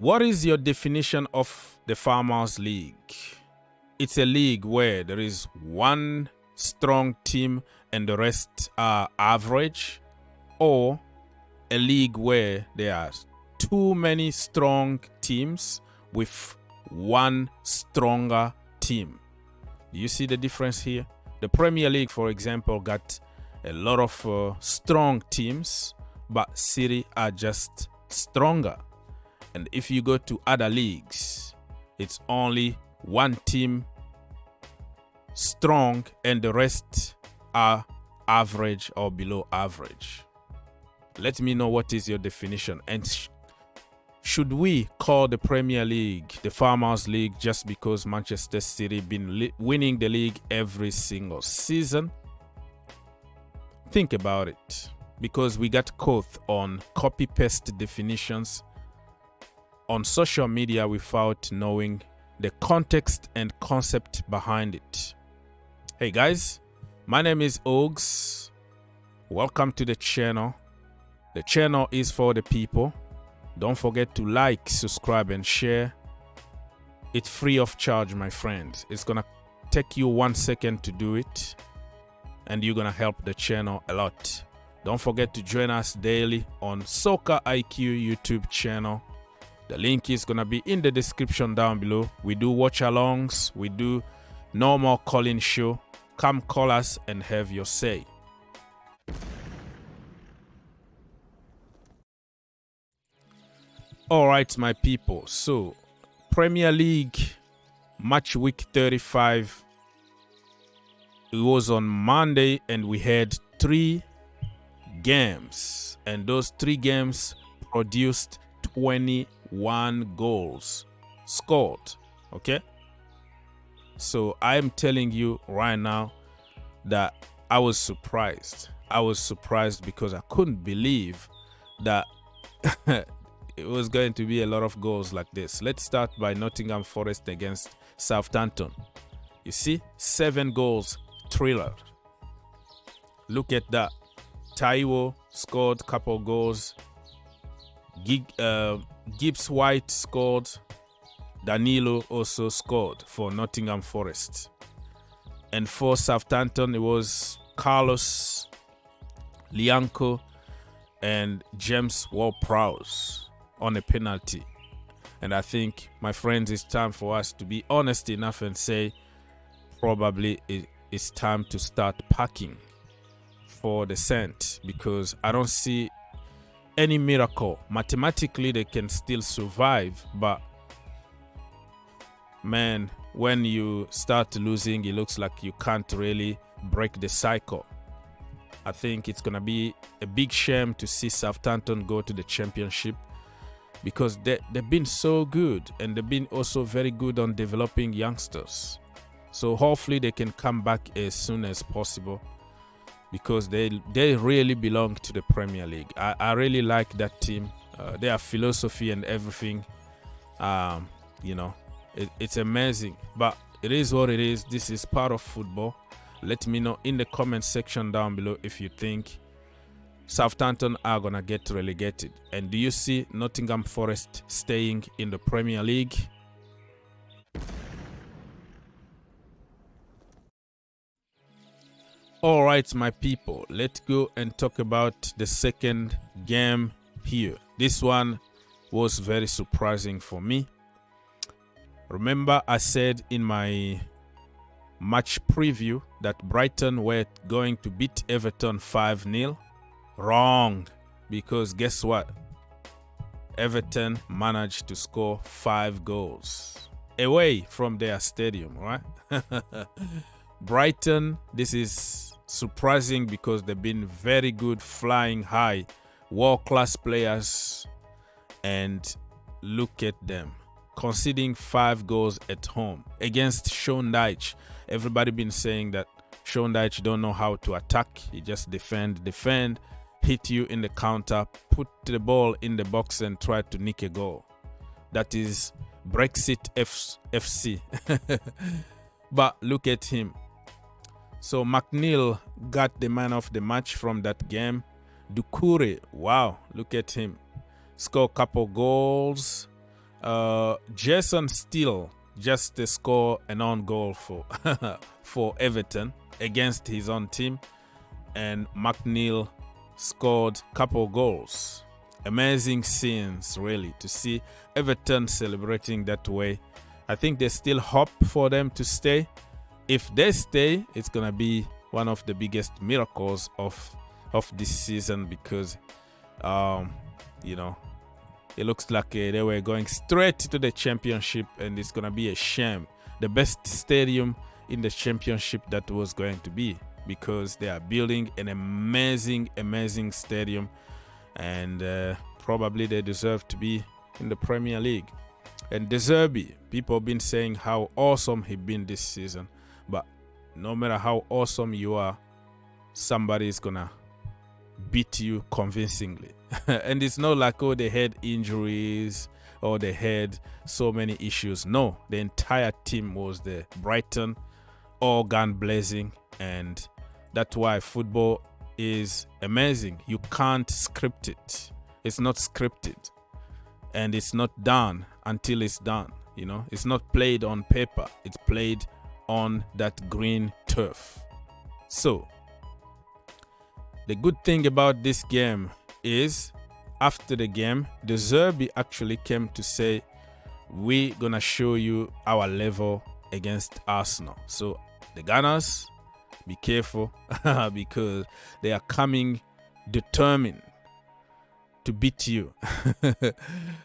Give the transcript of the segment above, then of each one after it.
What is your definition of the Farmers League? It's a league where there is one strong team and the rest are average, or a league where there are too many strong teams with one stronger team. Do you see the difference here? The Premier League, for example, got a lot of strong teams, but City are just stronger. And if you go to other leagues, it's only one team strong and the rest are average or below average. Let me know what is your definition. And should we call the Premier League the Farmers League just because Manchester City been winning the league every single season? Think about it, because we got caught on copy-paste definitions on social media without knowing the context and concept behind it. Hey guys, my name is Ogs. Welcome to the channel. The channel is for the people. Don't forget to like, subscribe, and share. It's free of charge, my friends. It's gonna take you 1 second to do it, and you're gonna help the channel a lot. Don't forget to join us daily on Soccer IQ YouTube channel. The link is gonna be in the description down below. We do watch-alongs, we do normal call-in show. Come call us and have your say. All right, my people. So, Premier League match week 35. It was on Monday, and we had 3 games, and those 3 games produced 21 goals scored. Okay, so I'm telling you right now that I was surprised. I was surprised because I couldn't believe that it was going to be a lot of goals like this. Let's start by Nottingham Forest against Southampton. You see, 7 goals, thriller. Look at that. Taiwo scored a couple goals. Gibbs White scored. Danilo also scored for Nottingham Forest. And for Southampton, it was Carlos, Lianco, and James Ward-Prowse on a penalty. And I think, my friends, it's time for us to be honest enough and say probably it's time to start packing for the Saints, because I don't see any miracle. Mathematically, they can still survive, but man, when you start losing, it looks like you can't really break the cycle. I think it's going to be a big shame to see Southampton go to the championship, because they've been so good, and they've been also very good on developing youngsters. So hopefully they can come back as soon as possible, because they really belong to the Premier League. I really like that team. Their philosophy and everything, you know, it's amazing. But it is what it is. This is part of football. Let me know in the comment section down below if you think Southampton are gonna get relegated, and do you see Nottingham Forest staying in the Premier League? All right, my people, let's go and talk about the second game here. This one was very surprising for me. Remember, I said in my match preview that Brighton were going to beat Everton 5-0. Wrong, because guess what? Everton managed to score 5 goals away from their stadium, right? Brighton, this is surprising because they've been very good, flying high, world-class players, and look at them conceding 5 goals at home against Sean Dyche. Everybody been saying that Sean Dyche don't know how to attack. He just defend, hit you in the counter, put the ball in the box and try to nick a goal. That is Brexit FC. But look at him. So McNeil got the man of the match from that game. Doucouré, wow, look at him. Score a couple goals. Jason Steele just scored an own goal for for Everton against his own team, and McNeil scored a couple goals. Amazing scenes, really, to see Everton celebrating that way. I think there's still hope for them to stay. If they stay, it's gonna be one of the biggest miracles of this season, because you know, it looks like they were going straight to the championship, and it's gonna be a shame. The best stadium in the championship that was going to be, because they are building an amazing stadium, and probably they deserve to be in the Premier League. And Zerbi, people have been saying how awesome he's been this season, but no matter how awesome you are, somebody is gonna beat you convincingly. And it's not like, oh, they had injuries or they had so many issues. No, the entire team was there. Brighton, all gun blazing, and that's why football is amazing. You can't script it. It's not scripted, and it's not done until it's done. You know, it's not played on paper. It's played on that green turf. So the good thing about this game is, after the game, the Zerbi actually came to say, we're gonna show you our level against Arsenal. So the Gunners, be careful, because they are coming determined to beat you.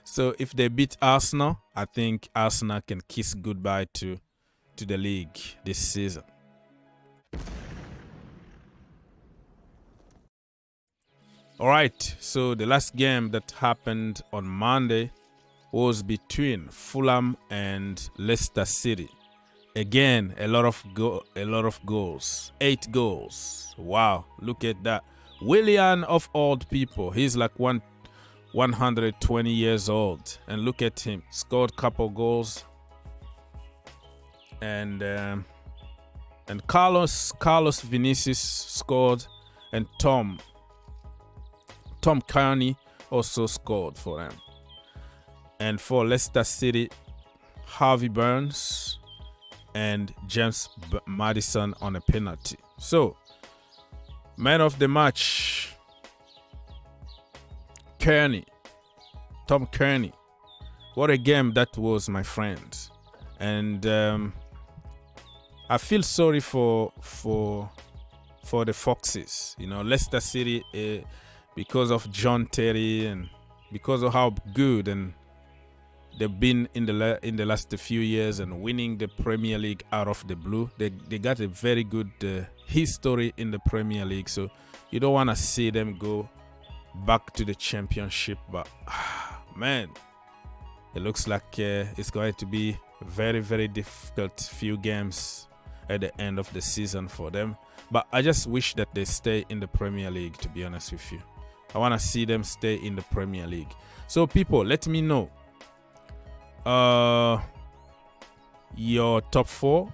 So if they beat Arsenal, I think Arsenal can kiss goodbye to the league this season. All right, so the last game that happened on Monday was between Fulham and Leicester City. Again, a lot of goals. 8 goals. Wow, look at that. Willian of old people, he's like 120 years old, and look at him, scored couple goals. And Carlos Vinicius scored, and Tom Kearney also scored for them. And for Leicester City, Harvey Barnes and James Maddison on a penalty. So, man of the match, Tom Kearney. What a game that was, my friend. And I feel sorry for the Foxes. You know, Leicester City, because of John Terry and because of how good and they've been in the last few years and winning the Premier League out of the blue. They got a very good history in the Premier League, so you don't want to see them go back to the championship. But man, it looks like it's going to be very, very difficult few games at the end of the season for them. But I just wish that they stay in the Premier League, to be honest with you. I want to see them stay in the Premier League. So people, let me know your top 4.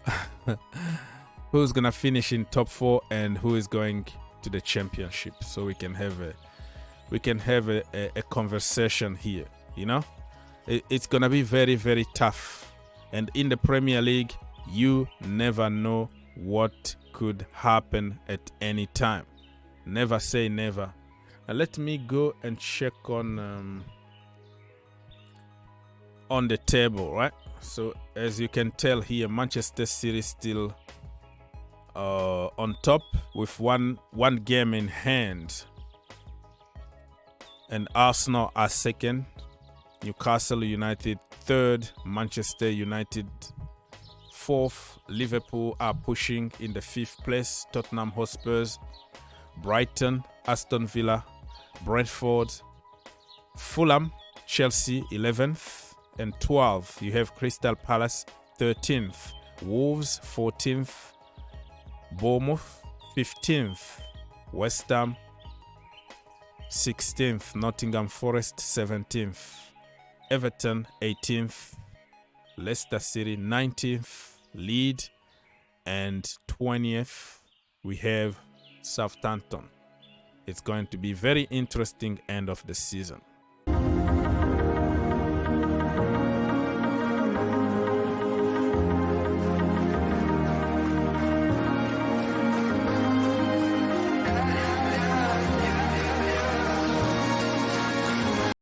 Who's gonna finish in top 4 and who is going to the championship, so we can have a conversation here. You know, it's gonna be very, very tough, and in the Premier League you never know what could happen at any time. Never say never. Now let me go and check on the table, right? So as you can tell here, Manchester City still on top with one game in hand, and Arsenal are second, Newcastle United third, Manchester United fourth, Liverpool are pushing in the 5th place, Tottenham Hotspurs, Brighton, Aston Villa, Brentford, Fulham, Chelsea 11th and 12th. You have Crystal Palace 13th, Wolves 14th, Bournemouth 15th, West Ham 16th, Nottingham Forest 17th, Everton 18th, Leicester City 19th, Leeds, and 20th we have Southampton. It's going to be very interesting end of the season.